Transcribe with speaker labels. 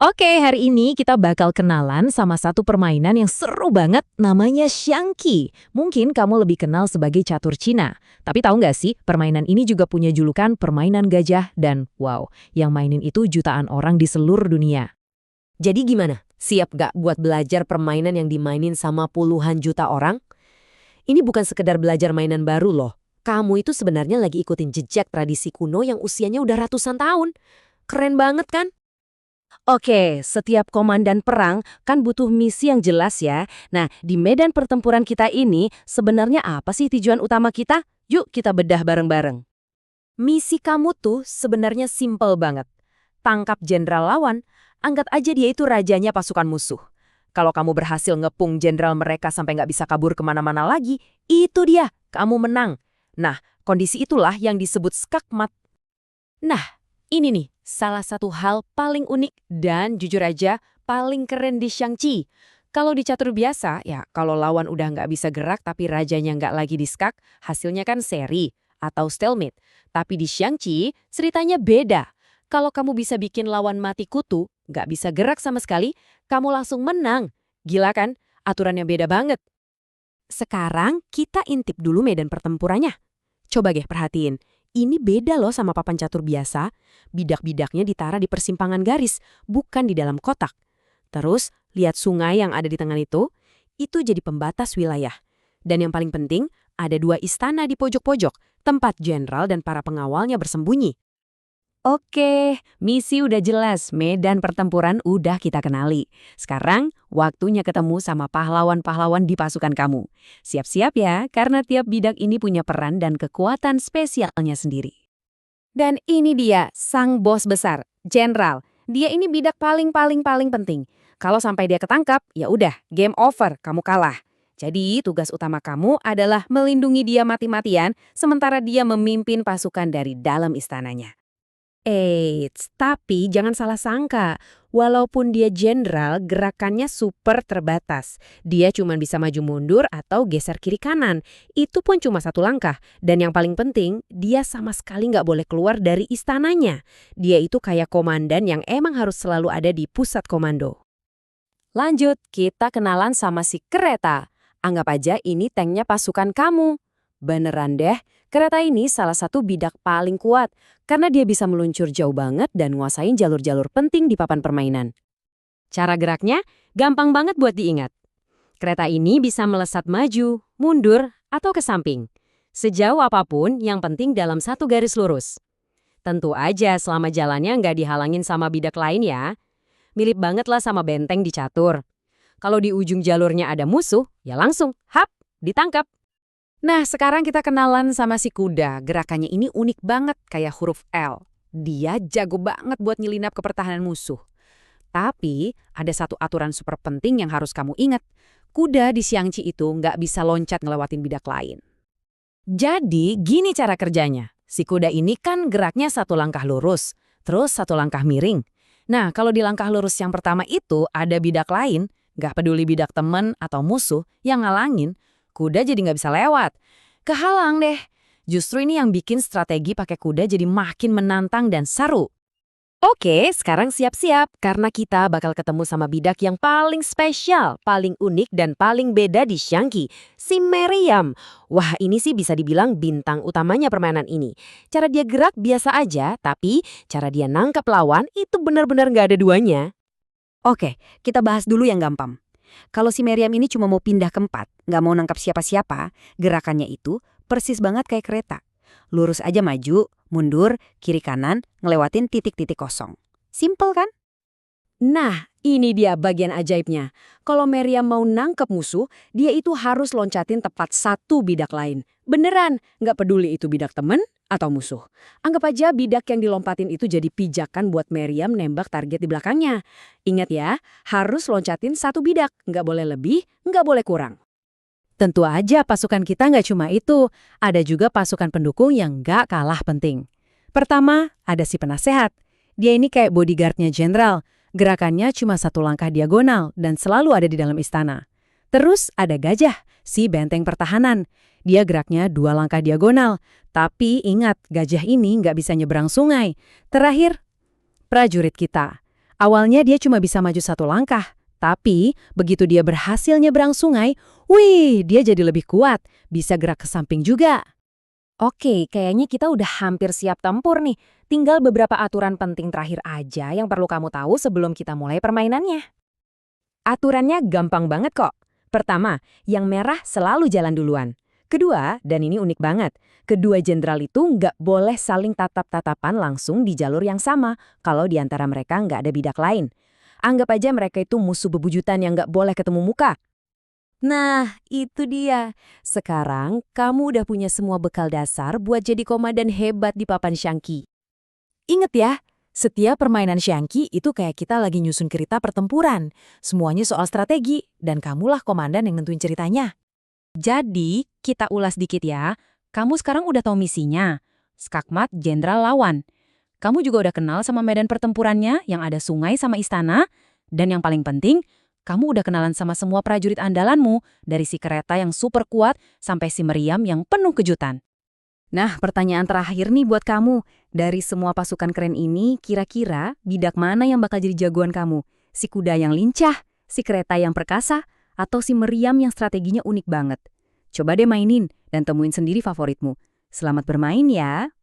Speaker 1: Oke, hari ini kita bakal kenalan sama satu permainan yang seru banget, namanya Xiangqi. Mungkin kamu lebih kenal sebagai catur Cina. Tapi tahu nggak sih, permainan ini juga punya julukan permainan gajah dan wow, yang mainin itu jutaan orang di seluruh dunia.
Speaker 2: Jadi gimana? Siap gak buat belajar permainan yang dimainin sama puluhan juta orang? Ini bukan sekedar belajar mainan baru loh. Kamu itu sebenarnya lagi ikutin jejak tradisi kuno yang usianya udah ratusan tahun. Keren banget kan?
Speaker 3: Oke, setiap komandan perang kan butuh misi yang jelas ya. Nah, di medan pertempuran kita ini sebenarnya apa sih tujuan utama kita? Yuk kita bedah bareng-bareng.
Speaker 2: Misi kamu tuh sebenarnya simpel banget. Tangkap jenderal lawan, anggap aja dia itu rajanya pasukan musuh. Kalau kamu berhasil ngepung jenderal mereka sampai nggak bisa kabur kemana-mana lagi, itu dia, kamu menang. Nah, kondisi itulah yang disebut skakmat. Nah, ini nih, salah satu hal paling unik dan jujur aja paling keren di Xiangqi. Kalau di catur biasa, ya kalau lawan udah nggak bisa gerak tapi rajanya nggak lagi di skak, hasilnya kan seri atau stalemate. Tapi di Xiangqi, ceritanya beda. Kalau kamu bisa bikin lawan mati kutu, nggak bisa gerak sama sekali, kamu langsung menang. Gila kan? Aturannya beda banget. Sekarang kita intip dulu medan pertempurannya. Coba deh perhatiin. Ini beda loh sama papan catur biasa. Bidak-bidaknya ditaruh di persimpangan garis, bukan di dalam kotak. Terus, lihat sungai yang ada di tengah itu jadi pembatas wilayah. Dan yang paling penting, ada dua istana di pojok-pojok, tempat jenderal dan para pengawalnya bersembunyi.
Speaker 3: Oke, misi udah jelas, medan pertempuran udah kita kenali. Sekarang, waktunya ketemu sama pahlawan-pahlawan di pasukan kamu. Siap-siap ya, karena tiap bidak ini punya peran dan kekuatan spesialnya sendiri. Dan ini dia, sang bos besar, jenderal. Dia ini bidak paling penting. Kalau sampai dia ketangkap, ya udah, game over, kamu kalah. Jadi, tugas utama kamu adalah melindungi dia mati-matian, sementara dia memimpin pasukan dari dalam istananya. Eits, tapi jangan salah sangka. Walaupun dia jenderal, gerakannya super terbatas. Dia cuma bisa maju mundur atau geser kiri kanan. Itu pun cuma satu langkah. Dan yang paling penting, dia sama sekali nggak boleh keluar dari istananya. Dia itu kayak komandan yang emang harus selalu ada di pusat komando. Lanjut, kita kenalan sama si kereta. Anggap aja ini tanknya pasukan kamu. Beneran deh, kereta ini salah satu bidak paling kuat karena dia bisa meluncur jauh banget dan nguasain jalur-jalur penting di papan permainan. Cara geraknya gampang banget buat diingat. Kereta ini bisa melesat maju, mundur, atau ke samping. Sejauh apapun, yang penting dalam satu garis lurus. Tentu aja selama jalannya nggak dihalangin sama bidak lain ya. Mirip banget lah sama benteng di catur. Kalau di ujung jalurnya ada musuh, ya langsung, hap, ditangkap. Nah, sekarang kita kenalan sama si kuda. Gerakannya ini unik banget, kayak huruf L. Dia jago banget buat nyelinap ke pertahanan musuh. Tapi, ada satu aturan super penting yang harus kamu ingat. Kuda di Xiangqi itu nggak bisa loncat ngelewatin bidak lain. Jadi, gini cara kerjanya. Si kuda ini kan geraknya satu langkah lurus, terus satu langkah miring. Nah, kalau di langkah lurus yang pertama itu ada bidak lain, nggak peduli bidak teman atau musuh yang ngalangin, kuda jadi nggak bisa lewat. Kehalang deh. Justru ini yang bikin strategi pakai kuda jadi makin menantang dan seru. Oke, sekarang siap-siap karena kita bakal ketemu sama bidak yang paling spesial, paling unik dan paling beda di Xiangqi, si Meriam. Wah, ini sih bisa dibilang bintang utamanya permainan ini. Cara dia gerak biasa aja, tapi cara dia nangkap lawan itu benar-benar nggak ada duanya. Oke, kita bahas dulu yang gampang. Kalau si Meriam ini cuma mau pindah ke empat, nggak mau nangkap siapa-siapa, gerakannya itu persis banget kayak kereta. Lurus aja maju, mundur, kiri kanan, ngelewatin titik-titik kosong. Simple kan? Nah, ini dia bagian ajaibnya. Kalau Meriam mau nangkep musuh, dia itu harus loncatin tepat satu bidak lain. Beneran, nggak peduli itu bidak temen atau musuh. Anggap aja bidak yang dilompatin itu jadi pijakan buat Meriam nembak target di belakangnya. Ingat ya, harus loncatin satu bidak, nggak boleh lebih, nggak boleh kurang. Tentu aja pasukan kita nggak cuma itu, ada juga pasukan pendukung yang nggak kalah penting. Pertama, ada si penasehat. Dia ini kayak bodyguardnya jenderal. Gerakannya cuma satu langkah diagonal dan selalu ada di dalam istana. Terus ada gajah, si benteng pertahanan. Dia geraknya 2 langkah diagonal. Tapi ingat, gajah ini nggak bisa nyebrang sungai. Terakhir, prajurit kita.
Speaker 2: Awalnya dia cuma bisa maju satu langkah, tapi begitu dia berhasil nyebrang sungai, wih, dia jadi lebih kuat, bisa gerak ke samping juga.
Speaker 3: Oke, kayaknya kita udah hampir siap tempur nih. Tinggal beberapa aturan penting terakhir aja yang perlu kamu tahu sebelum kita mulai permainannya. Aturannya gampang banget kok. Pertama, yang merah selalu jalan duluan. Kedua, dan ini unik banget, kedua jenderal itu nggak boleh saling tatap-tatapan langsung di jalur yang sama kalau di antara mereka nggak ada bidak lain. Anggap aja mereka itu musuh bebuyutan yang nggak boleh ketemu muka. Nah, itu dia. Sekarang kamu udah punya semua bekal dasar buat jadi komandan hebat di papan Shanqi.
Speaker 2: Ingat ya, setiap permainan Shanqi itu kayak kita lagi nyusun kereta pertempuran. Semuanya soal strategi, dan kamulah komandan yang nentuin ceritanya.
Speaker 3: Jadi, kita ulas dikit ya. Kamu sekarang udah tahu misinya. Skakmat Jenderal Lawan. Kamu juga udah kenal sama medan pertempurannya yang ada sungai sama istana. Dan yang paling penting, kamu udah kenalan sama semua prajurit andalanmu, dari si kereta yang super kuat sampai si meriam yang penuh kejutan. Nah, pertanyaan terakhir nih buat kamu. Dari semua pasukan keren ini, kira-kira bidak mana yang bakal jadi jagoan kamu? Si kuda yang lincah, si kereta yang perkasa, atau si meriam yang strateginya unik banget? Coba deh mainin dan temuin sendiri favoritmu. Selamat bermain ya!